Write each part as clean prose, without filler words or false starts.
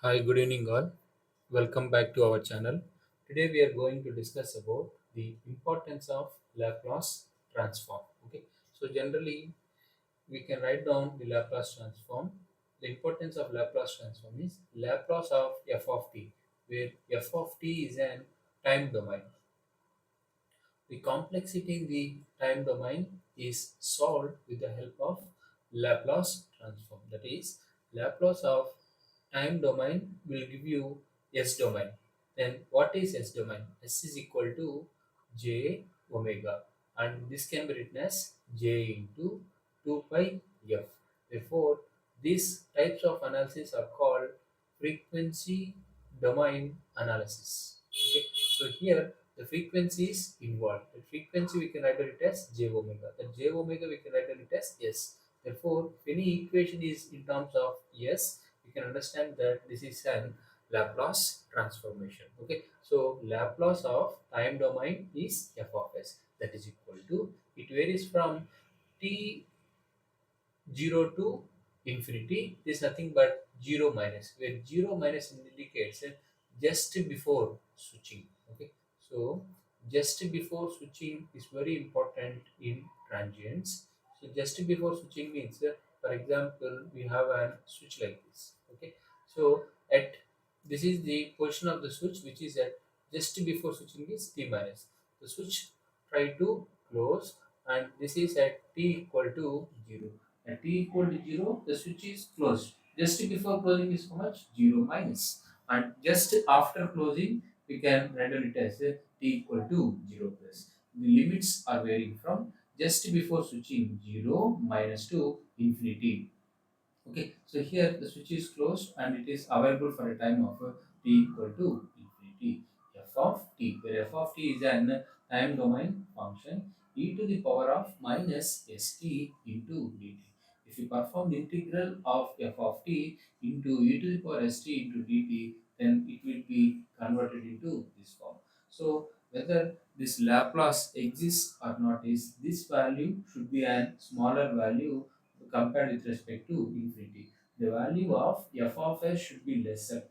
Hi, good evening all. Welcome back to our channel. Today we are going to discuss about the importance of Laplace transform. Okay, so generally we can write down the Laplace transform. The importance of Laplace transform is Laplace of f of t, where f of t is an time domain. The complexity in the time domain is solved with the help of Laplace transform. That is, Laplace of time domain will give you S domain. Then what is S domain? S is equal to j omega, and this can be written as j into 2 pi f. Therefore, these types of analysis are called frequency domain analysis. Okay, so here the frequency is involved. The frequency we can write it as j omega. The j omega we can write it as s. Therefore, if any equation is in terms of s, we can understand that this is an Laplace transformation. Okay, so Laplace of time domain is f of s. That is equal to, it varies from t 0 to infinity. This is nothing but 0 minus, where 0 minus indicates just before switching. Okay, so just before switching is very important in transients. So just before switching means, for example, we have a switch like this. Okay, so at this is the position of the switch which is at just before switching is t minus. The switch try to close, and this is at t equal to 0. At t equal to 0, the switch is closed. Just before closing is how much? 0 minus. And just after closing, we can render it as t equal to 0 plus. The limits are varying from just before switching 0 minus to infinity. Okay, so here the switch is closed and it is available for a time of t equal to infinity. F of t, where f of t is an time domain function e to the power of minus st into dt. If you perform the integral of f of t into e to the power st into dt, then it will be converted into this form. So whether this Laplace exists or not, is this value should be a smaller value compared with respect to infinity. The value of f of s should be lesser,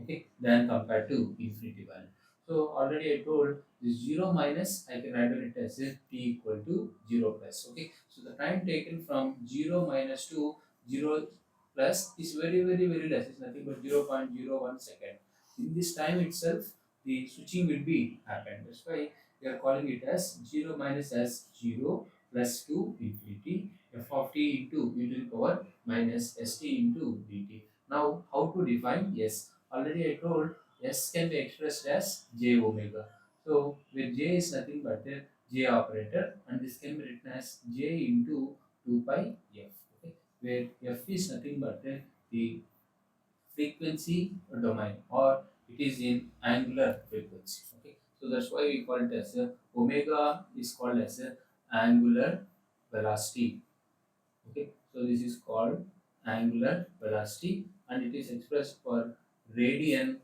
okay, than compared to infinity value. So already I told this 0 minus, I can write it as t equal to 0 plus. Okay, so the time taken from 0 minus to 0 plus is very less. It's nothing but 0.01 second. In this time itself, the switching will be happened. That's why we are calling it as 0 minus as 0 plus to infinity f of t into e to the power minus st into dt. Now how to define? Yes, already I told s can be expressed as j omega. So where j is nothing but a j operator, and this can be written as j into 2 pi f. Okay, where f is nothing but the frequency domain, or it is in angular frequency. Okay, so that's why we call it as omega is called as angular velocity. Okay, so this is called angular velocity, and it is expressed per radian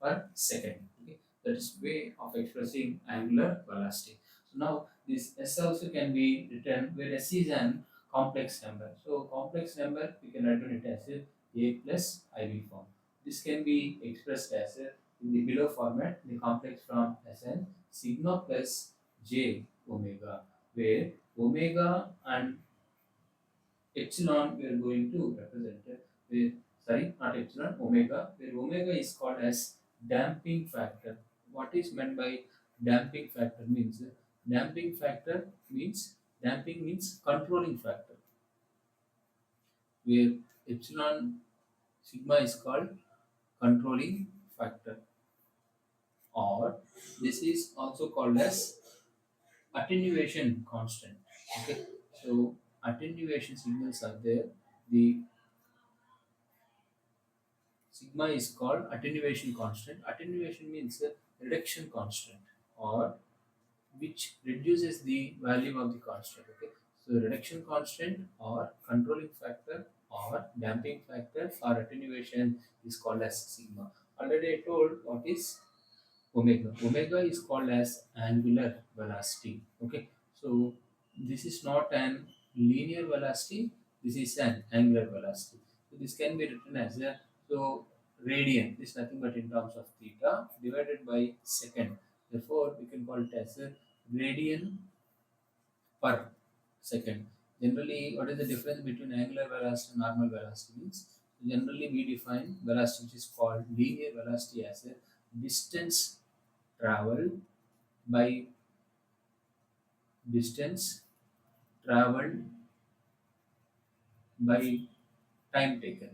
per second. Okay, that is way of expressing angular velocity. So now this s also can be written where s is an complex number. So complex number we can write it as a plus iv form. This can be expressed as in the below format, the complex from Sn sigma plus j omega, where omega and epsilon we are going to represent with, sorry, not epsilon, omega, where omega is called as damping factor. What is meant by damping factor means, damping factor means, damping means controlling factor, where epsilon sigma is called controlling factor, or this is also called as attenuation constant. Okay, so attenuation signals are there. The sigma is called attenuation constant. Attenuation means a reduction constant, or which reduces the value of the constant. Okay, so reduction constant or controlling factor or damping factor or attenuation is called as sigma. Already I told what is omega. Omega is called as angular velocity. Okay, so this is not an linear velocity. This is an angular velocity. So this can be written as a, so radian is nothing but in terms of theta divided by second. Therefore, we can call it as a radian per second. Generally, what is the difference between angular velocity and normal velocity means? Generally, we define velocity which is called linear velocity as a distance traveled by distance traveled by time taken.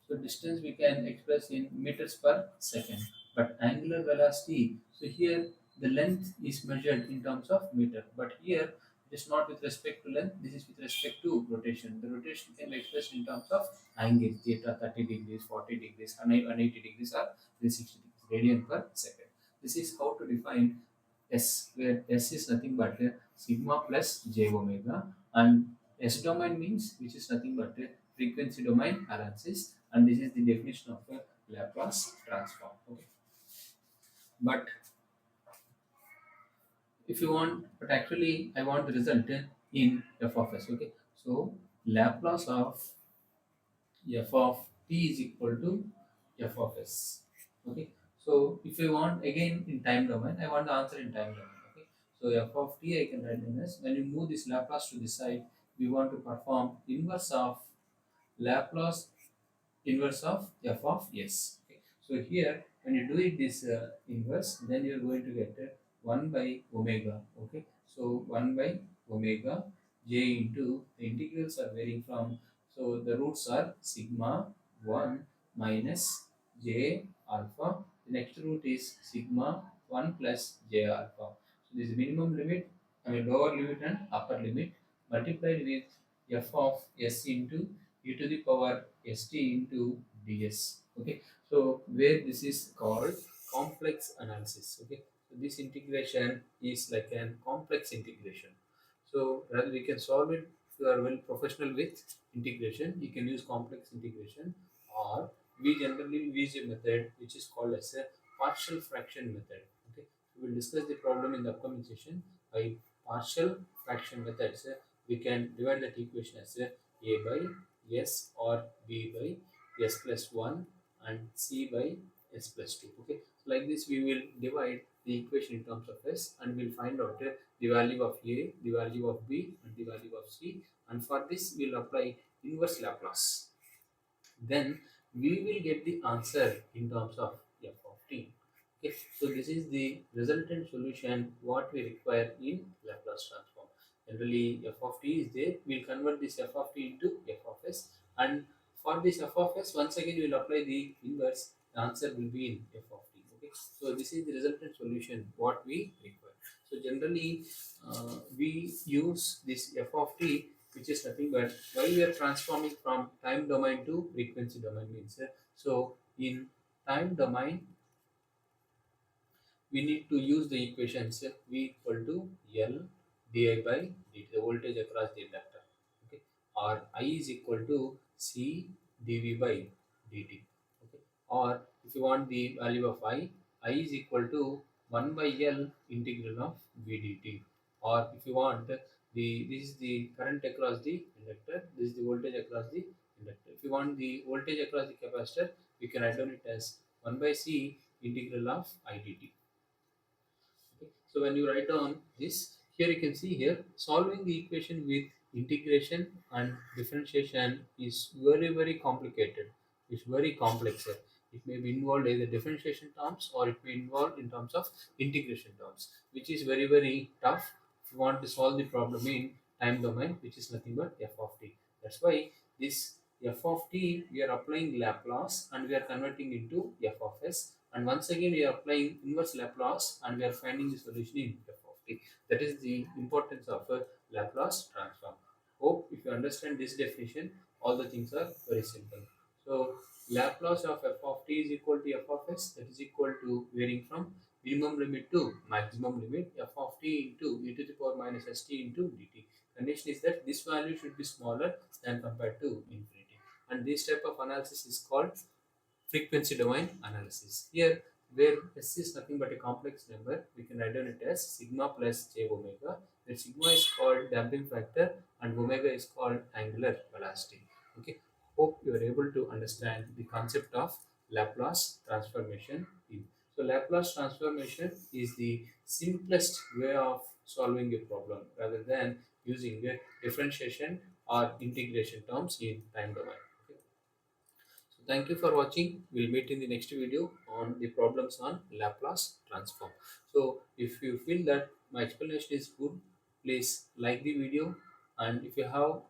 So distance we can express in meters per second. But angular velocity, so here the length is measured in terms of meter. But here it is not with respect to length, this is with respect to rotation. The rotation can be expressed in terms of angle, theta 30 degrees, 40 degrees, 180 degrees or 360 degrees, radian per second. This is how to define S, where S is nothing but sigma plus j omega, and S domain means which is nothing but frequency domain analysis, and this is the definition of a Laplace transform. Okay, but if you want, but actually I want the result in f of s. Okay, so Laplace of f of t is equal to f of s. Okay, so if you want again in time domain, I want the answer in time domain. Okay, so f of t I can write in as when you move this Laplace to the side, we want to perform inverse of Laplace inverse of f of s. Okay. So here, when you do it this inverse, then you are going to get 1 by omega. Okay. So 1 by omega j into the integrals are varying from, so the roots are sigma 1 minus j alpha. The next root is sigma 1 plus j alpha. So this is minimum limit, I mean lower limit and upper limit multiplied with f of s into e to the power st into ds. Okay, so where this is called complex analysis. Okay, so this integration is like an complex integration. So rather we can solve it. If you are well professional with integration, you can use complex integration, or we generally use a method which is called as a partial fraction method. Okay, we will discuss the problem in the upcoming session. By partial fraction methods, we can divide that equation as a by s or b by s plus 1 and c by s plus 2. Okay, so like this we will divide the equation in terms of s, and we'll find out the value of a, the value of b, and the value of c, and for this we'll apply inverse Laplace. Then we will get the answer in terms of f of t. Okay, so this is the resultant solution what we require in Laplace transform. Generally, f of t is there. We'll convert this f of t into f of s, and for this f of s, once again we will apply the inverse. The answer will be in f of t. Okay, so this is the resultant solution what we require. So generally, we use this f of t, which is nothing but why we are transforming from time domain to frequency domain means. So in time domain, we need to use the equations V equal to L di by dt, the voltage across the inductor. Okay, or I is equal to C dV by dt. Okay, or if you want the value of I is equal to 1 by L integral of V dt. Or if you want the, this is the current across the inductor, this is the voltage across the inductor. If you want the voltage across the capacitor, we can write down it as 1 by C integral of I dt. Okay. So when you write down this, here you can see here solving the equation with integration and differentiation is very complicated. It's very complex. It may be involved either differentiation terms or it may involve in terms of integration terms, which is very tough if you want to solve the problem in time domain, which is nothing but f of t. That's why this f of t we are applying Laplace and we are converting into f of s, and once again we are applying inverse Laplace and we are finding the solution in f of t. That is the importance of a Laplace transform. Hope if you understand this definition, all the things are very simple. So Laplace of f of t is equal to f of s, that is equal to varying from minimum limit to maximum limit f of t into e to the power minus st into dt. Condition is that this value should be smaller than compared to infinity, and this type of analysis is called frequency domain analysis. Here, where s is nothing but a complex number, we can write down it as sigma plus j omega, where sigma is called damping factor and omega is called angular velocity. Okay. hope you are able to understand the concept of Laplace transformation. So Laplace transformation is the simplest way of solving a problem rather than using a differentiation or integration terms in time domain. Okay. So thank you for watching. We'll meet in the next video on the problems on Laplace transform. So if you feel that my explanation is good, please like the video, and if you have,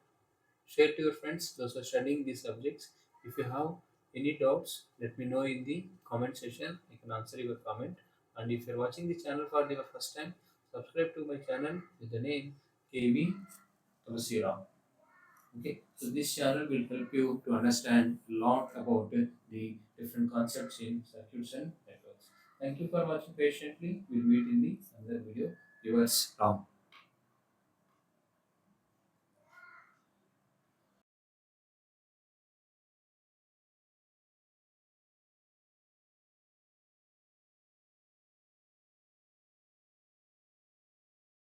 share to your friends those who are studying these subjects. If you have any doubts, let me know in the comment section. I can answer your comment. And if you're watching the channel for the first time, subscribe to my channel with the name KV Tulsiram. Okay, so this channel will help you to understand a lot about the different concepts in circuits and networks. Thank you for watching patiently. We'll meet in the another video. Yours Ram.